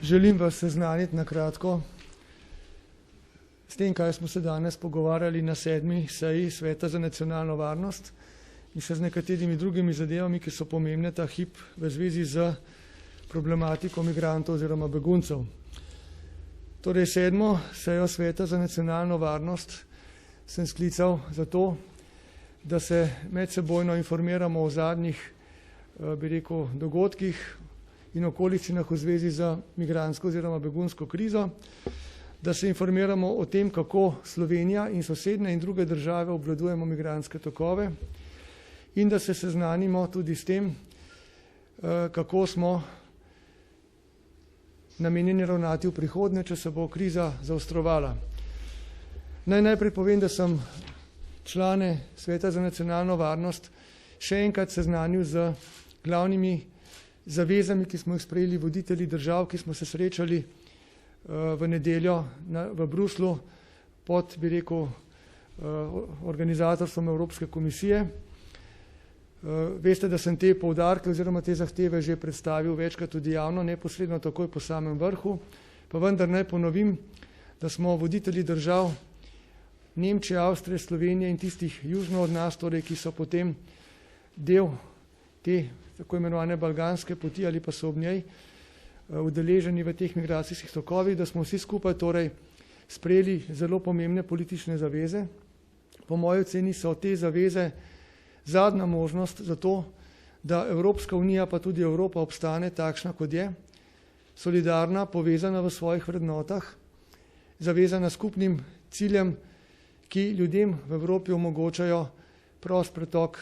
Želim vas seznaniti na kratko s tem, kaj smo se danes pogovarjali na 7. seji Sveta za nacionalno varnost in še z nekaterimi drugimi zadevami, ki so pomembne ta hip v zvezi z problematiko migrantov oziroma beguncev. Torej 7. sejo Sveta za nacionalno varnost sem sklical zato, da se medsebojno informiramo o zadnjih, dogodkih in okoliščinah v zvezi z migrantsko oziroma begunsko krizo, da se informiramo o tem, kako Slovenija in sosednje in druge države obvladujemo migrantske tokove in da se seznanimo tudi s tem, kako smo namenjeni ravnati v prihodnje, če se bo kriza zaostrovala. Najprej povem, da sem člane Sveta za nacionalno varnost še enkrat seznanil z glavnimi zavezami, ki smo jih sprejeli voditelji držav, ki smo se srečali v nedeljo v Bruslju pod, organizatorstvom Evropske komisije. Veste, da sem te poudarke oziroma te zahteve že predstavil večkrat tudi javno, neposredno takoj po samem vrhu, pa vendar naj ponovim, da smo voditelji držav Nemčije, Avstrije, Slovenije in tistih južno od nas, torej, ki so potem del te tako imenovane balkanske poti ali pa so ob njej udeleženi v teh migracijskih tokovih, da smo vsi skupaj torej sprejeli zelo pomembne politične zaveze. Po moji oceni so te zaveze zadnja možnost za to, da Evropska unija pa tudi Evropa obstane takšna, kot je, solidarna, povezana v svojih vrednotah, zavezana skupnim ciljem, ki ljudem v Evropi omogočajo prost pretok,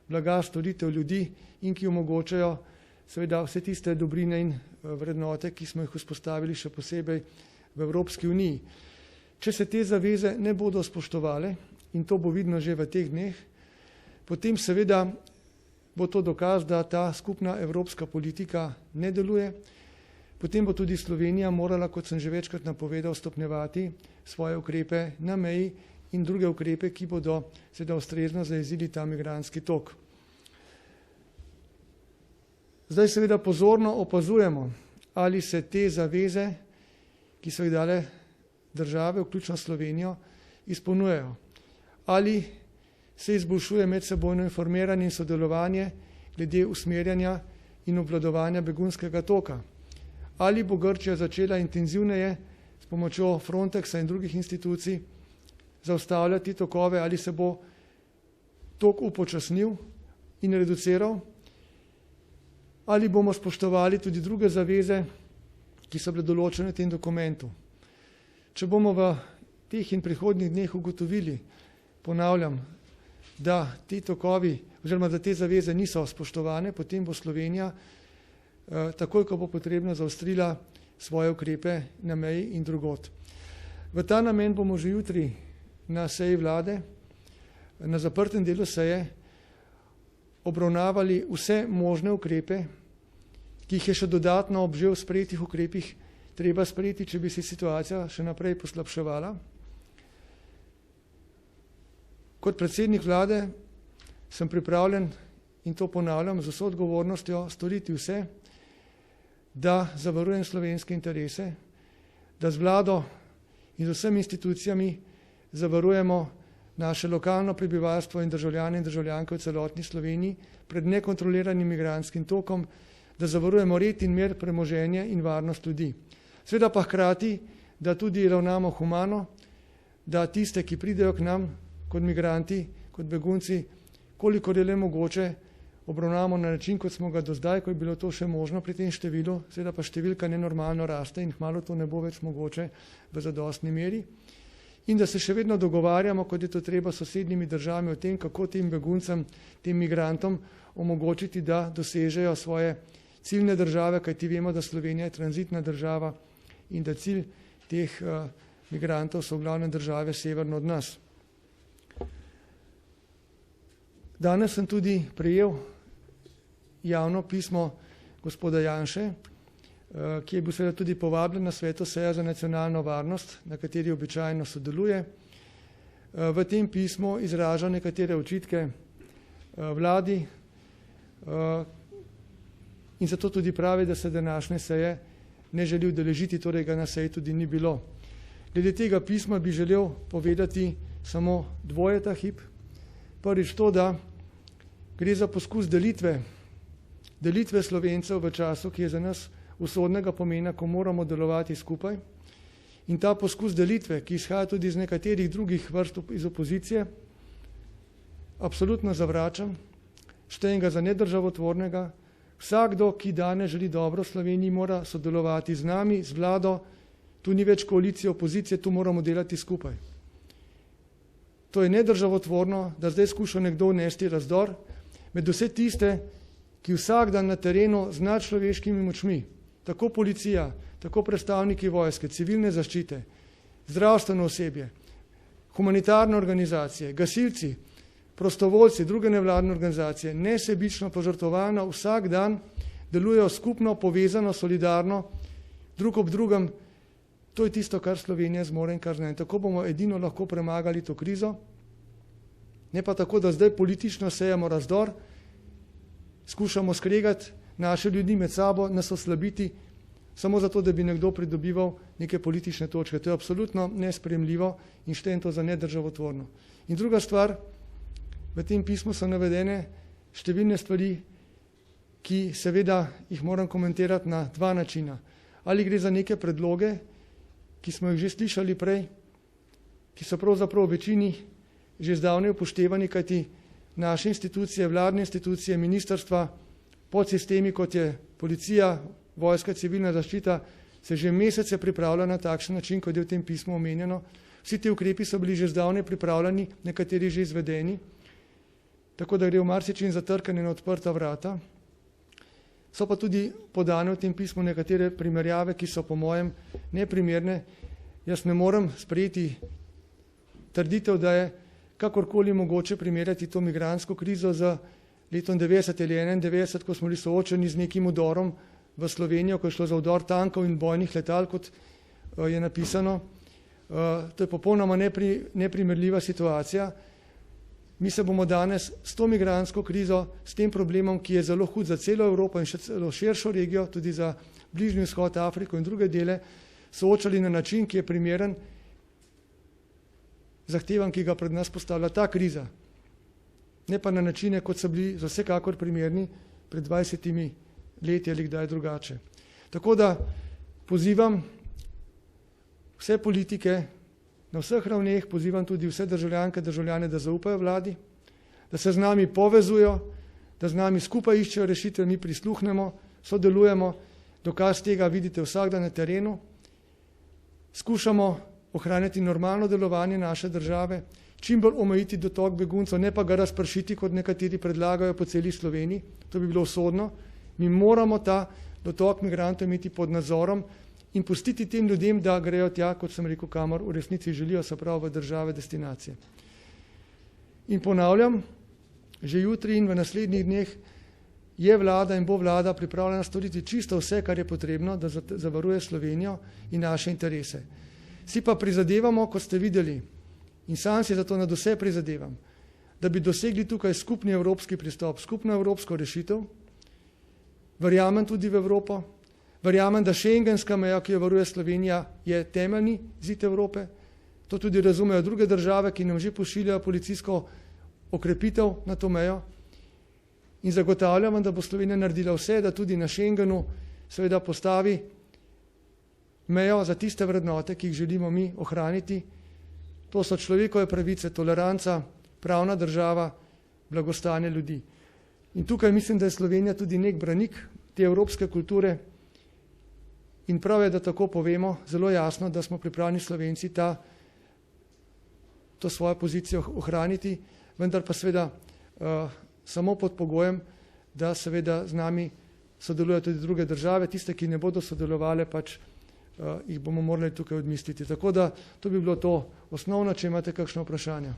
blaga, storitev ljudi in ki omogočajo seveda vse tiste dobrine in vrednote, ki smo jih vzpostavili še posebej v Evropski uniji. Če se te zaveze ne bodo spoštovale, in to bo vidno že v teh dneh, potem seveda bo to dokaz, da ta skupna evropska politika ne deluje, potem bo tudi Slovenija morala, kot sem že večkrat napovedal, stopnjevati svoje ukrepe na meji in druge ukrepe, ki bodo seveda ustrezno zajezili ta migrantski tok. Zdaj seveda pozorno opazujemo, ali se te zaveze, ki so jih dale države, vključno Slovenijo, izpolnjujejo. Ali se izboljšuje medsebojno informiranje in sodelovanje glede usmerjanja in obvladovanja begunskega toka. Ali bo Grčija začela intenzivneje s pomočjo Frontexa in drugih institucij zaustavljati tokove, ali se bo tok upočasnil in reduciral, ali bomo spoštovali tudi druge zaveze, ki so bile določene v tem dokumentu. Če bomo v teh in prihodnjih dneh ugotovili, ponavljam, da ti tokovi oziroma da te zaveze niso spoštovane, potem bo Slovenija takoj, ko bo potrebno, zaostrila svoje ukrepe na meji in drugod. V ta namen bomo že jutri na seji vlade, na zaprtem delu seje, obravnavali vse možne ukrepe, ki jih je še dodatno ob že sprejetih ukrepih treba sprejeti, če bi se situacija še naprej poslabševala. Kot predsednik vlade sem pripravljen, in to ponavljam, z vso odgovornostjo storiti vse, da zavarujem slovenske interese, da z vlado in z vsemi institucijami zavarujemo naše lokalno prebivalstvo in državljane in državljanke v celotni Sloveniji pred nekontroliranim migrantskim tokom, da zavarujemo red in mir, premoženje in varnost ljudi. Seveda pa hkrati, da tudi ravnamo humano, da tiste, ki pridejo k nam kot migranti, kot begunci, kolikor je le mogoče, obravnavamo na način, kot smo ga do zdaj, ko je bilo to še možno pri tem številu, seveda pa številka nenormalno raste in kmalu to ne bo več mogoče v zadostni meri. In da se še vedno dogovarjamo, kot je to treba s sosednjimi državami, o tem, kako tem beguncem, tem migrantom omogočiti, da dosežejo svoje ciljne države, kajti vemo, da Slovenija je tranzitna država in da cilj teh migrantov so v glavnem države severno od nas. Danes sem tudi prejel javno pismo gospoda Janše, ki je bil seveda tudi povabljen na sveto sejo za nacionalno varnost, na kateri običajno sodeluje. V tem pismu izraža nekatere očitke vladi, in zato tudi pravi, da se današnje seje ne želi udeležiti, torej ga na seji tudi ni bilo. Glede tega pisma bi želel povedati samo dvoje ta hip. Prvič to, da gre za poskus delitve Slovencev v času, ki je za nas usodnega pomena, ko moramo delovati skupaj. In ta poskus delitve, ki izhaja tudi iz nekaterih drugih vrst iz opozicije, absolutno zavračam, štejem ga za nedržavotvornega. Vsakdo, ki danes želi dobro Sloveniji, mora sodelovati z nami, z vlado, tu ni več koalicije, opozicije, tu moramo delati skupaj. To je nedržavotvorno, da zdaj skuša nekdo vnesti razdor med vse tiste, ki vsak dan na terenu z nadčloveškimi močmi, tako policija, tako predstavniki vojske, civilne zaščite, zdravstveno osebje, humanitarne organizacije, gasilci, prostovoljci, druge nevladne organizacije, nesebično požrtvovalno vsak dan delujejo skupno, povezano, solidarno, drug ob drugem. To je tisto, kar Slovenija zmore in kar zna. In tako bomo edino lahko premagali to krizo, ne pa tako, da zdaj politično sejamo razdor, skušamo skregati naše ljudi med sabo, nas oslabiti, samo zato, da bi nekdo pridobival neke politične točke. To je absolutno nesprejemljivo in štejem to za nedržavotvorno. In druga stvar, v tem pismu so navedene številne stvari, ki seveda jih moram komentirati na dva načina. Ali gre za neke predloge, ki smo jih že slišali prej, ki so pravzaprav v večini že zdavnaj upoštevani, kajti naše institucije, vladne institucije, ministrstva, podsistemi, kot je policija, vojska, civilna zaščita, se že mesece pripravlja na takšen način, kot je v tem pismu omenjeno. Vsi ti ukrepi so bili že zdavnaj pripravljeni, nekateri že izvedeni, tako da gre v marsičem zatrkanje na odprta vrata. So pa tudi podane v tem pismu nekatere primerjave, ki so po mojem neprimerne. Jaz ne morem sprejeti trditev, da je kakorkoli mogoče primerjati to migrantsko krizo z letom 90 ali 91, ko smo bili soočeni z nekim udorom v Slovenijo, ko je šlo za udor tankov in bojnih letal, kot je napisano. To je popolnoma neprimerljiva situacija. Mi se bomo danes s to migrantsko krizo, s tem problemom, ki je zelo hud za celo Evropo in še celo širšo regijo, tudi za Bližnji vzhod, Afriko in druge dele, soočali na način, ki je primeren zahtevam, ki ga pred nas postavlja ta kriza. Ne pa na načine, kot so bili za vsekakor primerni pred 20 leti ali kdaj drugače. Tako da pozivam vse politike, na vseh ravneh, pozivam tudi vse državljanke, državljane, da zaupajo vladi, da se z nami povezujo, da z nami skupaj iščejo rešitve, mi prisluhnemo, sodelujemo, dokaz tega vidite vsak dan na terenu, skušamo ohranjati normalno delovanje naše države, čim bolj omejiti dotok beguncev, ne pa ga razpršiti, kot nekateri predlagajo po celi Sloveniji, to bi bilo usodno. Mi moramo ta dotok migrantov imeti pod nadzorom in pustiti tem ljudem, da grejo tja, kot sem rekel, kamor v resnici želijo, se pravi v države destinacije. In ponavljam, že jutri in v naslednjih dneh je vlada in bo vlada pripravljena storiti čisto vse, kar je potrebno, da zavaruje Slovenijo in naše interese. Si pa prizadevamo, kot ste videli, in sam si zato nad vse prizadevam, da bi dosegli tukaj skupni evropski pristop, skupno evropsko rešitev. Verjamem tudi v Evropo, verjamem, da šengenska meja, ki jo varuje Slovenija, je temeljni zid Evrope. To tudi razumejo druge države, ki nam že pošiljajo policijsko okrepitev na to mejo. In zagotavljam, da bo Slovenija naredila vse, da tudi na Schengenu seveda postavi mejo za tiste vrednote, ki jih želimo mi ohraniti. To so človekove pravice, toleranca, pravna država, blagostanje ljudi. In tukaj mislim, da je Slovenija tudi nek branik te evropske kulture in prav je, da tako povemo zelo jasno, da smo pripravljeni Slovenci to svojo pozicijo ohraniti, vendar pa seveda samo pod pogojem, da seveda z nami sodelujejo tudi druge države, tiste, ki ne bodo sodelovali, pač jih bomo morali tukaj odmisliti. Tako da to bi bilo to osnovno, če imate kakšno vprašanje.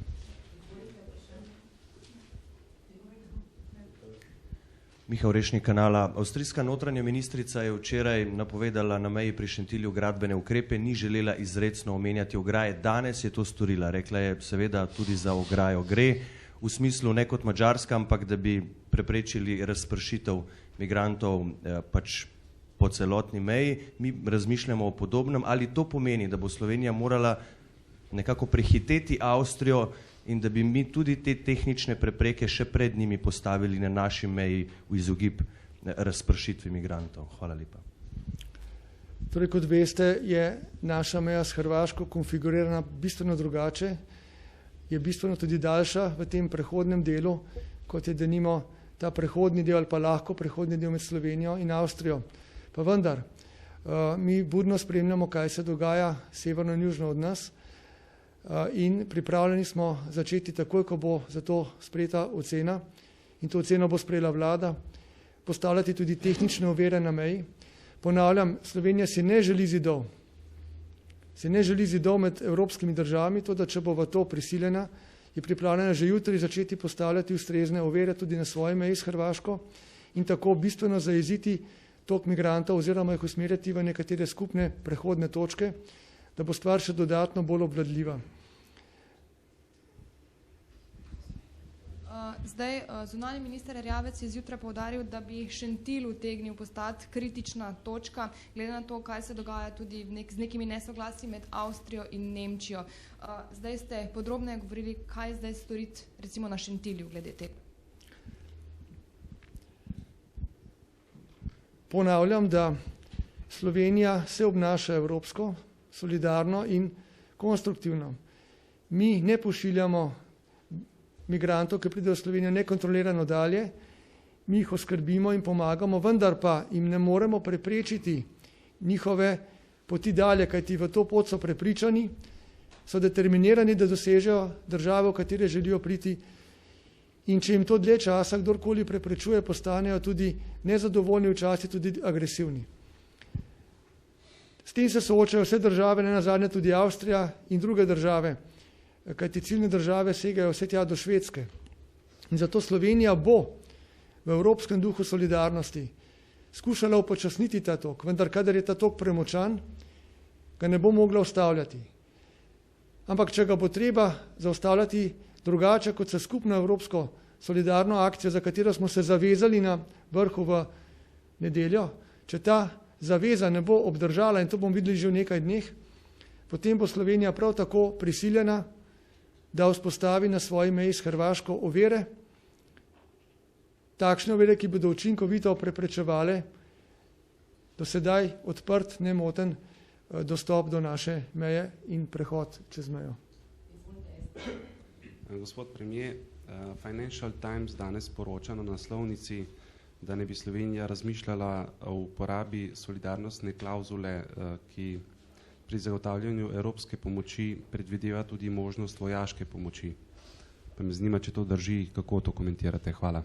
Miha Orešnik, Kanala. Avstrijska notranja ministrica je včeraj napovedala na meji pri Šentilju gradbene ukrepe, ni želela izrecno omenjati ograje, danes je to storila. Rekla je, seveda tudi za ograjo gre. v smislu ne kot Madžarska, ampak da bi preprečili razpršitev migrantov pač po celotni meji. Mi razmišljamo o podobnem. Ali to pomeni, da bo Slovenija morala nekako prehiteti Avstrijo in da bi mi tudi te tehnične prepreke še pred njimi postavili na naši meji v izogib razpršitvi migrantov? Hvala lepa. Torej, kot veste, je naša meja s Hrvaško konfigurirana bistveno drugače, je bistveno tudi daljša v tem prehodnem delu, kot je denimo ta prehodni del ali pa lahko prehodni del med Slovenijo in Avstrijo. Pa vendar, mi budno spremljamo, kaj se dogaja severno in južno od nas in pripravljeni smo začeti takoj, ko bo za to sprejeta ocena in to oceno bo sprejela vlada, postavljati tudi tehnične ovire na meji. Ponavljam, Slovenija si ne želi zidov. Si ne želi zidov med evropskimi državami, to, da če bo v to prisiljena, je pripravljena že jutri začeti postavljati ustrezne ovire tudi na svoji meji s Hrvaško in tako bistveno zajeziti tok migrantov oziroma jih usmerjati v nekatere skupne prehodne točke, da bo stvar še dodatno bolj obvladljiva. Zdaj, zunanji minister Erjavec je zjutraj poudaril, da bi Šentilj utegnil postati kritična točka, glede na to, kaj se dogaja tudi z nekimi nesoglasji med Avstrijo in Nemčijo. Zdaj ste podrobneje govorili, kaj zdaj storiti recimo na Šentilju glede tega. Ponavljam, da Slovenija se obnaša evropsko, solidarno in konstruktivno. Mi ne pošiljamo migrantov, ki pridejo v Slovenijo nekontrolirano dalje, mi jih oskrbimo in pomagamo, vendar pa jim ne moremo preprečiti njihove poti dalje, kajti v to pot so prepričani, so determinirani, da dosežejo državo, v katere želijo priti in če jim to dlje časa kdorkoli preprečuje, postanejo tudi nezadovoljni, včasih tudi agresivni. S tem se soočajo vse države, ne nazadnje tudi Avstrija in druge države, kajti ciljne države segajo vse tja do Švedske. In zato Slovenija bo v evropskem duhu solidarnosti skušala upočasniti ta tok, vendar kadar je ta tok premočan, ga ne bo mogla ustavljati. Ampak če ga bo treba zaustavljati drugače kot se skupno evropsko solidarno akcijo, za katero smo se zavezali na vrhu v nedeljo, če ta zaveza ne bo obdržala, in to bomo videli že v nekaj dneh, potem bo Slovenija prav tako prisiljena, da vzpostavi na svoji meji s Hrvaško ovire, takšne ovire, ki bodo učinkovito preprečevale do sedaj odprt, nemoten dostop do naše meje in prehod čez mejo. Gospod premier, Financial Times danes poroča na naslovnici, da ne bi Slovenija razmišljala o uporabi solidarnostne klauzule, ki pri zagotavljanju evropske pomoči predvideva tudi možnost vojaške pomoči. Pa me zanima, če to drži, kako to komentirate. Hvala.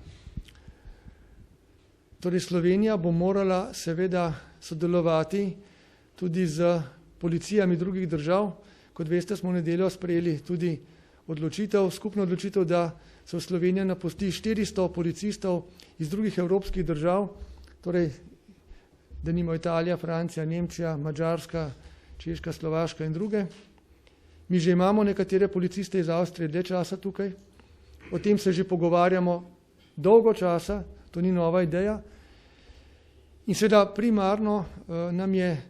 Torej, Slovenija bo morala seveda sodelovati tudi z policijami drugih držav. Kot veste, smo v nedeljo sprejeli tudi skupno odločitev, da se v Slovenija napusti 400 policistov iz drugih evropskih držav, torej denimo Italija, Francija, Nemčija, Madžarska, Češka, Slovaška in druge. Mi že imamo nekatere policiste iz Avstrije dlje časa tukaj. O tem se že pogovarjamo dolgo časa, to ni nova ideja. In seveda primarno nam je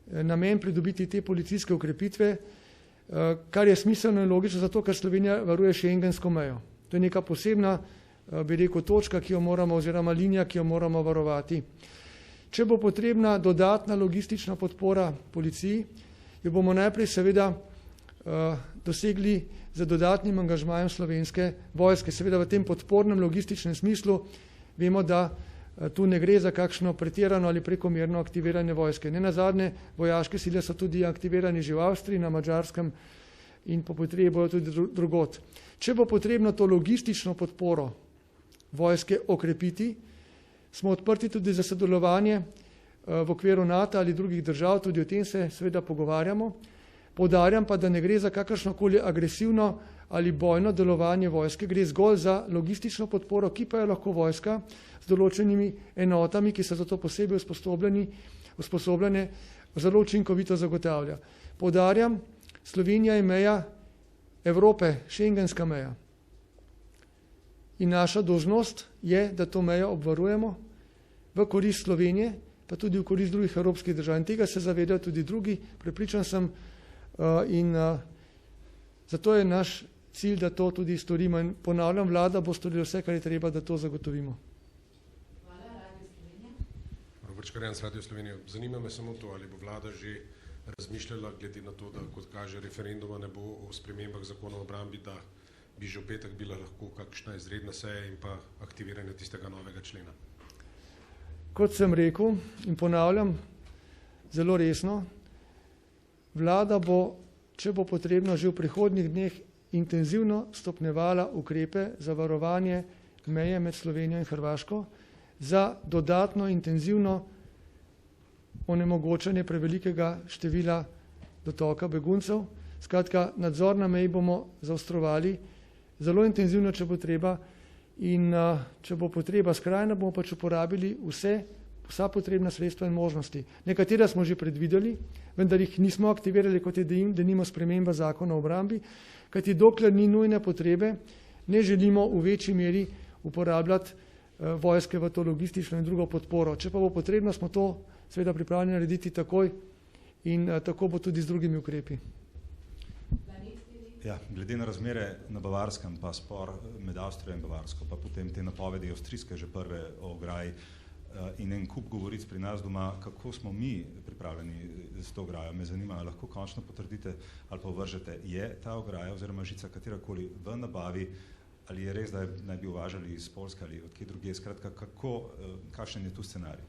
namen pridobiti te policijske ukrepitve, kar je smiselno in logično, zato ker Slovenija varuje šengensko mejo. To je neka posebna, bi rekel, točka, ki jo moramo, oziroma linija, ki jo moramo varovati. Če bo potrebna dodatna logistična podpora policiji, jo bomo najprej seveda dosegli z dodatnim angažmajem slovenske vojske. Seveda v tem podpornem logističnem smislu vemo, da tu ne gre za kakšno pretirano ali prekomerno aktiviranje vojske. Nenazadnje vojaške sile so tudi aktivirani že v Avstriji, na Madžarskem in po potrebi bojo tudi drugod. Če bo potrebno to logistično podporo vojske okrepiti, smo odprti tudi za sodelovanje v okviru NATO ali drugih držav, tudi o tem se seveda pogovarjamo. Poudarjam pa, da ne gre za kakršnokoli agresivno ali bojno delovanje vojske, gre zgolj za logistično podporo, ki pa je lahko vojska z določenimi enotami, ki so za to posebej usposobljene, zelo učinkovito zagotavlja. Poudarjam, Slovenija je meja Evrope, šengenska meja. in naša dolžnost je, da to mejo obvarujemo v korist Slovenije, pa tudi v korist drugih evropskih držav. In tega se zavedajo tudi drugi, prepričan sem, in zato je naš cilj, da to tudi storimo. In ponavljam, vlada bo storila vse, kar je treba, da to zagotovimo. Robert Škrjanc, Radio Slovenija. Zanima me samo to, ali bo vlada že razmišljala, glede na to, da kot kaže referenduma ne bo o spremembah zakona o obrambi, da bi že v petek bila lahko kakšna izredna seja in pa aktiviranje tistega novega člena. Kot sem rekel in ponavljam zelo resno, vlada bo, če bo potrebno, že v prihodnjih dneh intenzivno stopnjevala ukrepe za varovanje meje med Slovenijo in Hrvaško, za dodatno intenzivno onemogočanje prevelikega števila dotoka beguncev. Skratka, nadzor na meji bomo zaostrovali zelo intenzivno, če bo treba, in če bo potreba skrajna, bomo pač uporabili vsa potrebna sredstva in možnosti. Nekatera smo že predvideli, vendar jih nismo aktivirali, kot je denimo sprememba zakona o obrambi, kajti dokler ni nujne potrebe, ne želimo v večji meri uporabljati vojske v to logistično in drugo podporo. Če pa bo potrebno, smo to seveda pripravljeni narediti takoj in tako bo tudi z drugimi ukrepi. Ja, glede na razmere na Bavarskem, pa spor med Avstrijo in Bavarsko, pa potem te napovedi avstrijske že prve o ograji in en kup govoric pri nas doma, kako smo mi pripravljeni z to ograjo. Me zanima, lahko končno potrdite ali pa vržete, je ta ograja oziroma žica katerakoli v nabavi, ali je res, da naj bi uvažali iz Poljske ali od kje drugje, skratka, kakšen je tu scenarij?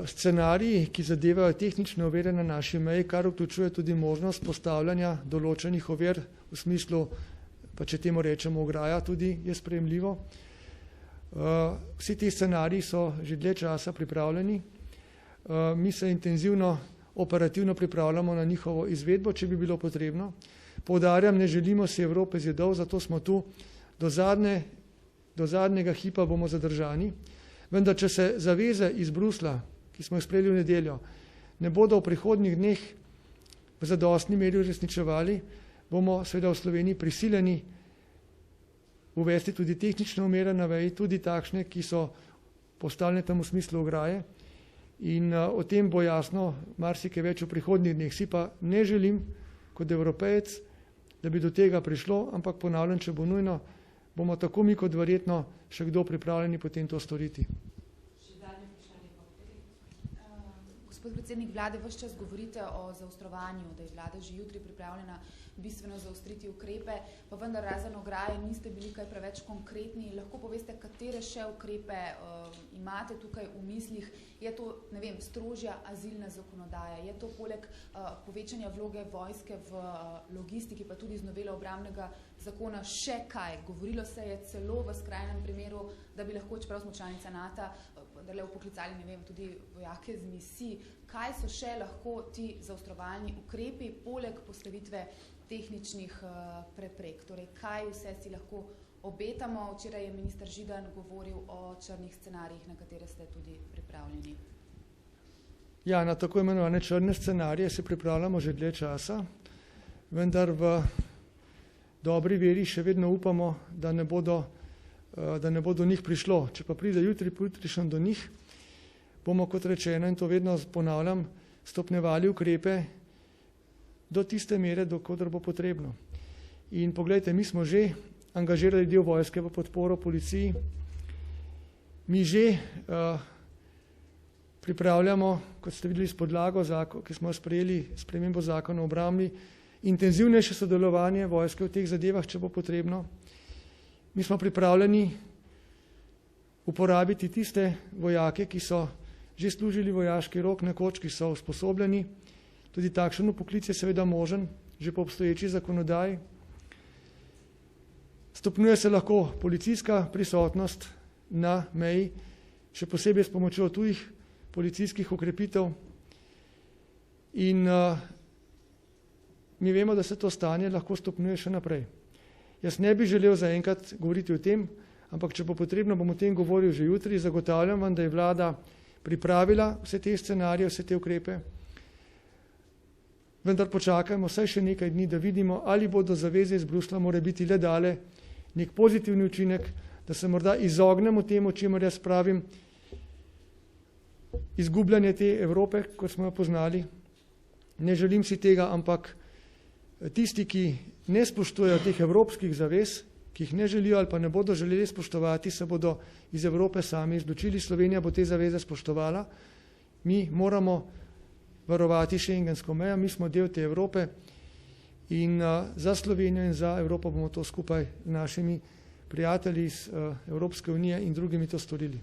Scenariji, ki zadevajo tehnične ovire na naši meji, kar vključuje tudi možnost postavljanja določenih ovir v smislu, pa če temu rečemo ograja, tudi je sprejemljivo. Vsi ti scenariji so že dlje časa pripravljeni. Mi se intenzivno, operativno pripravljamo na njihovo izvedbo, če bi bilo potrebno. Poudarjam, ne želimo si Evrope zidov, zato smo tu do zadnjega hipa bomo zadržani. Vendar, če se zaveze iz Brusla, ki smo jih sprejeli v nedeljo, ne bodo v prihodnjih dneh v zadostni meri uresničevali, bomo seveda v Sloveniji prisiljeni uvesti tudi tehnične omere na veji, tudi takšne, ki so postavljene tam v smislu ograje. In o tem bo jasno marsikaj več v prihodnjih dneh. Si pa ne želim kot evropejec, da bi do tega prišlo, ampak ponavljam, če bo nujno, bomo tako mi kot verjetno še kdo pripravljeni potem to storiti. Gospod predsednik vlade, ves čas govorite o zaostrovanju, da je vlada že jutri pripravljena bistveno zaostriti ukrepe, pa vendar razen ograje niste bili kaj preveč konkretni. Lahko poveste, katere še ukrepe imate tukaj v mislih? Je to, ne vem, strožja azilna zakonodaja? Je to poleg povečanja vloge vojske v logistiki, pa tudi z novelo obrambnega zakona še kaj? Govorilo se je celo v skrajnem primeru, da bi lahko, čeprav smo članica NATO, da le upoklicali, ne vem, tudi vojake z misij. Kaj so še lahko ti zaostrovalni ukrepi, poleg postavitve tehničnih preprek? Torej, kaj vse si lahko obetamo? Včeraj je minister Židan govoril o črnih scenarijih, na katere ste tudi pripravljeni. Ja, na tako imenovane črne scenarije se pripravljamo že dlje časa, vendar v dobri veri še vedno upamo, da ne bo do njih prišlo. Če pa pride jutrišnjem do njih, bomo, kot rečeno, in to vedno ponavljam, stopnjevali ukrepe do tiste mere, dokler bo potrebno. In poglejte, mi smo že angažirali del vojske v podporo policiji. Mi že pripravljamo, kot ste videli s podlago, ki smo sprejeli spremembo zakona o obrambi, intenzivnejše sodelovanje vojske v teh zadevah, če bo potrebno. Mi smo pripravljeni uporabiti tiste vojake, ki so že služili vojaški rok nekoč, ki so usposobljeni. Tudi takšen vpoklic je seveda možen, že po obstoječi zakonodaji. Stopnjuje se lahko policijska prisotnost na meji, še posebej s pomočjo tujih policijskih ukrepitev. In mi vemo, da se to stanje lahko stopnjuje še naprej. Jaz ne bi želel zaenkrat govoriti o tem, ampak če bo potrebno, bom o tem govoril že jutri. Zagotavljam vam, da je vlada pripravila vse te scenarije, vse te ukrepe. Vendar počakajmo vsaj še nekaj dni, da vidimo, ali bodo zaveze iz Brusla more biti le dale nek pozitivni učinek, da se morda izognemo temu, čemer jaz pravim, izgubljanje te Evrope, kot smo jo poznali. Ne želim si tega, ampak tisti, ki ne spoštujejo teh evropskih zavez, ki jih ne želijo ali pa ne bodo želeli spoštovati, se bodo iz Evrope sami izločili. Slovenija bo te zaveze spoštovala. Mi moramo varovati šengensko mejo, mi smo del te Evrope in za Slovenijo in za Evropo bomo to skupaj z našimi prijatelji iz Evropske unije in drugimi to storili.